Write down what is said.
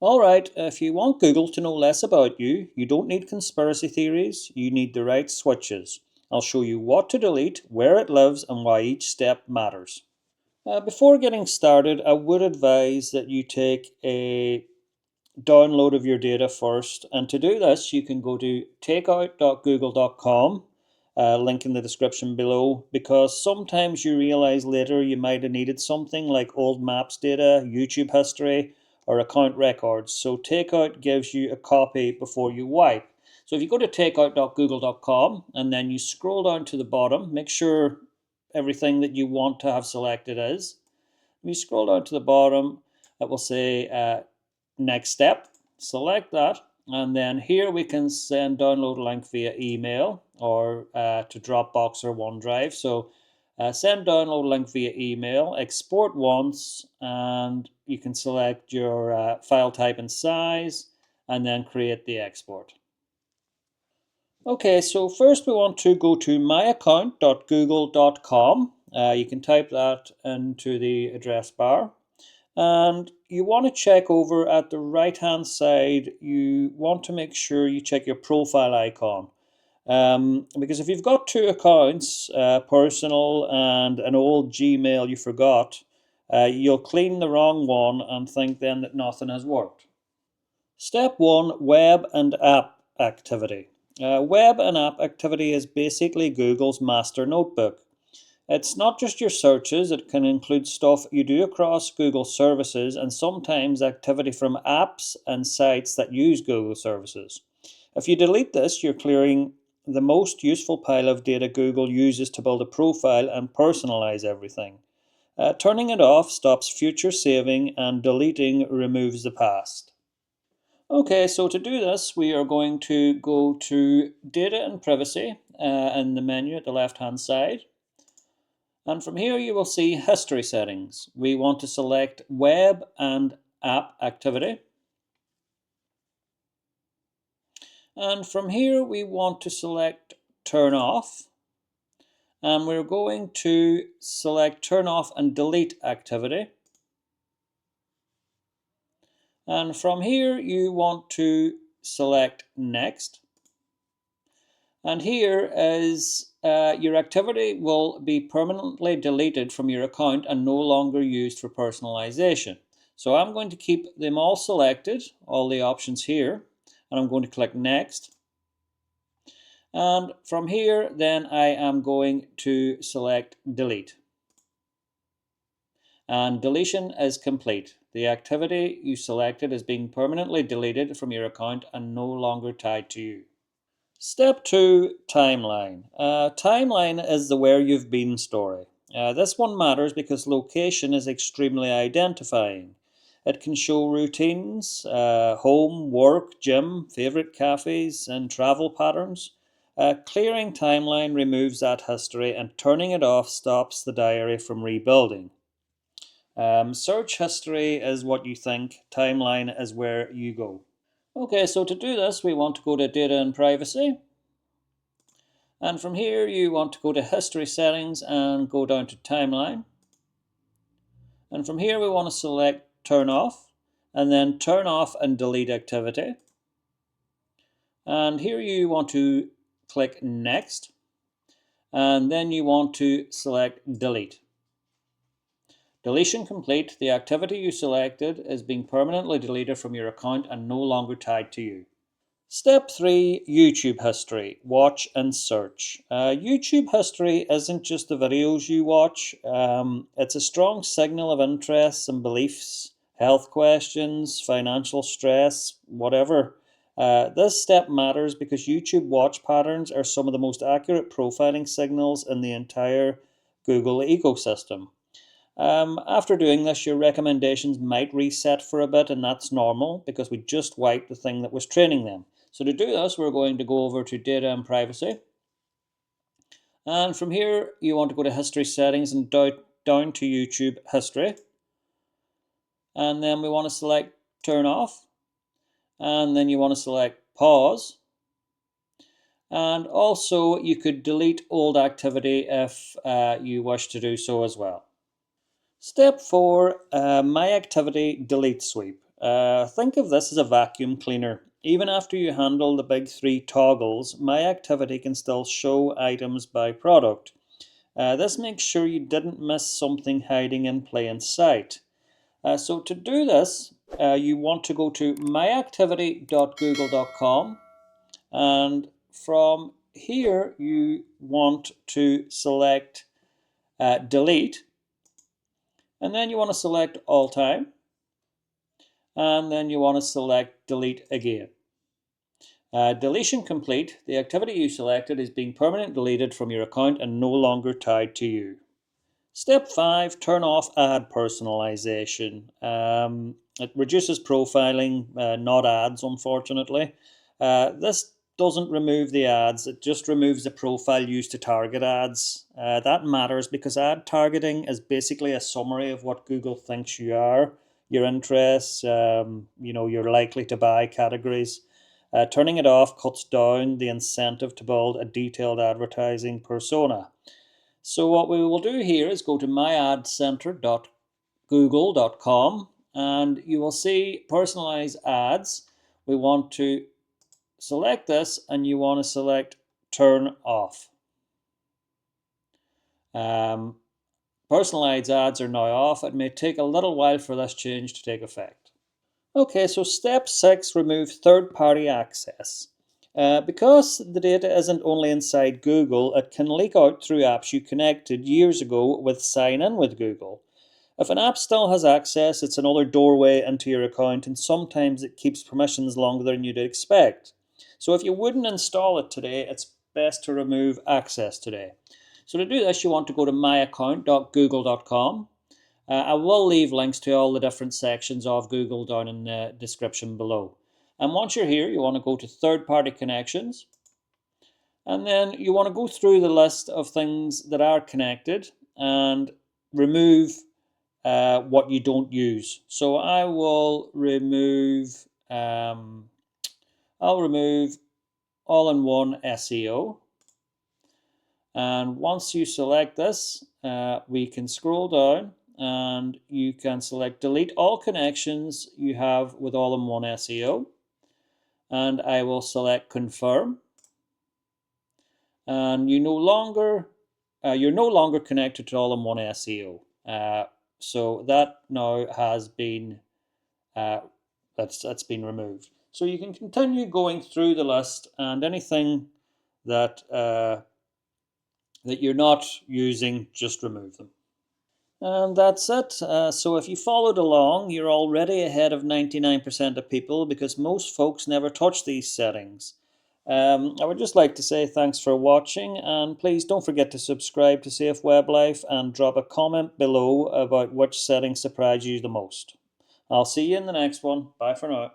Alright, if you want Google to know less about you, you don't need conspiracy theories, you need the right switches. I'll show you what to delete, where it lives, and why each step matters. Before getting started, I would advise that you take a download of your data first. And to do this, you can go to takeout.google.com, link in the description below, because sometimes you realize later you might have needed something like old maps data, YouTube history, or account records. So takeout gives you a copy before you wipe. So if you go to takeout.google.com and then you scroll down to the bottom, make sure everything that you want to have selected is. When you scroll down to the bottom, it will say next step. Select that, and then here we can send download link via email or to Dropbox or OneDrive. So send download link via email, export once, and you can select your file type and size, and then create the export. Okay, so first we want to go to myaccount.google.com. You can type that into the address bar. And you want to check over at the right hand side, you want to make sure you check your profile icon. Because if you've got two accounts, personal and an old Gmail you forgot, you'll clean the wrong one and think then that nothing has worked. Step 1, web and app activity. Web and app activity is basically Google's master notebook. It's not just your searches, it can include stuff you do across Google services and sometimes activity from apps and sites that use Google services. If you delete this, you're clearing the most useful pile of data Google uses to build a profile and personalize everything. Turning it off stops future saving, and deleting removes the past. Okay, so to do this, we are going to go to Data and Privacy in the menu at the left-hand side. And from here you will see History Settings. We want to select Web and App Activity. And from here we want to select Turn Off. And we're going to select Turn Off and Delete Activity. And from here you want to select Next. And here is your activity will be permanently deleted from your account and no longer used for personalization. So I'm going to keep them all selected, all the options here, and I'm going to click Next. And from here, then I am going to select Delete. And deletion is complete. The activity you selected is being permanently deleted from your account and no longer tied to you. Step 2, Timeline. Timeline is the where you've been story. This one matters because location is extremely identifying. It can show routines, home, work, gym, favorite cafes, and travel patterns. Clearing Timeline removes that history, and turning it off stops the diary from rebuilding. Search history is what you think, Timeline is where you go. Okay, so to do this, we want to go to Data and Privacy. And from here, you want to go to History Settings and go down to Timeline. And from here, we want to select Turn Off, and then Turn Off and Delete Activity. And here you want to click Next, and then you want to select Delete. Deletion complete. The activity you selected is being permanently deleted from your account and no longer tied to you. Step 3, YouTube history. Watch and search. YouTube history isn't just the videos you watch. It's a strong signal of interests and beliefs, health questions, financial stress, whatever. This step matters because YouTube watch patterns are some of the most accurate profiling signals in the entire Google ecosystem. After doing this, your recommendations might reset for a bit, and that's normal because we just wiped the thing that was training them. So to do this, we're going to go over to Data and Privacy. And from here, you want to go to History Settings and down to YouTube History. And then we want to select Turn Off. And then you want to select Pause. And also, you could delete old activity if you wish to do so as well. Step 4, My Activity Delete Sweep. Think of this as a vacuum cleaner. Even after you handle the big three toggles, My Activity can still show items by product. This makes sure you didn't miss something hiding in plain sight. So to do this, you want to go to myactivity.google.com, and from here you want to select delete, and then you want to select all time, and then you want to select delete again. Deletion complete. The activity you selected is being permanently deleted from your account and no longer tied to you. Step 5, turn off ad personalization. It reduces profiling, not ads, unfortunately. This doesn't remove the ads, it just removes the profile used to target ads. That matters because ad targeting is basically a summary of what Google thinks you are, your interests, your likely to buy categories. Turning it off cuts down the incentive to build a detailed advertising persona. So what we will do here is go to myadcenter.google.com, and you will see personalize ads. We want to select this, and you want to select turn off. Personalized ads are now off. It may take a little while for this change to take effect. Okay, so step 6, remove third-party access. Because the data isn't only inside Google, it can leak out through apps you connected years ago with Sign In with Google. If an app still has access, it's another doorway into your account, and sometimes it keeps permissions longer than you'd expect. So if you wouldn't install it today, it's best to remove access today. So to do this, you want to go to myaccount.google.com. I will leave links to all the different sections of Google down in the description below. And once you're here, you want to go to third-party connections. And then you want to go through the list of things that are connected and remove what you don't use. So I will remove, all-in-one SEO. And once you select this, we can scroll down and you can select delete all connections you have with all-in-one SEO. And I will select confirm. And you're no longer connected to all-in-one SEO. So that now has been that's been removed. So you can continue going through the list, and anything that that you're not using, just remove them. And that's it. So if you followed along, you're already ahead of 99% of people because most folks never touch these settings. I would just like to say thanks for watching, and please don't forget to subscribe to Safe Web Life and drop a comment below about which setting surprised you the most. I'll see you in the next one. Bye for now.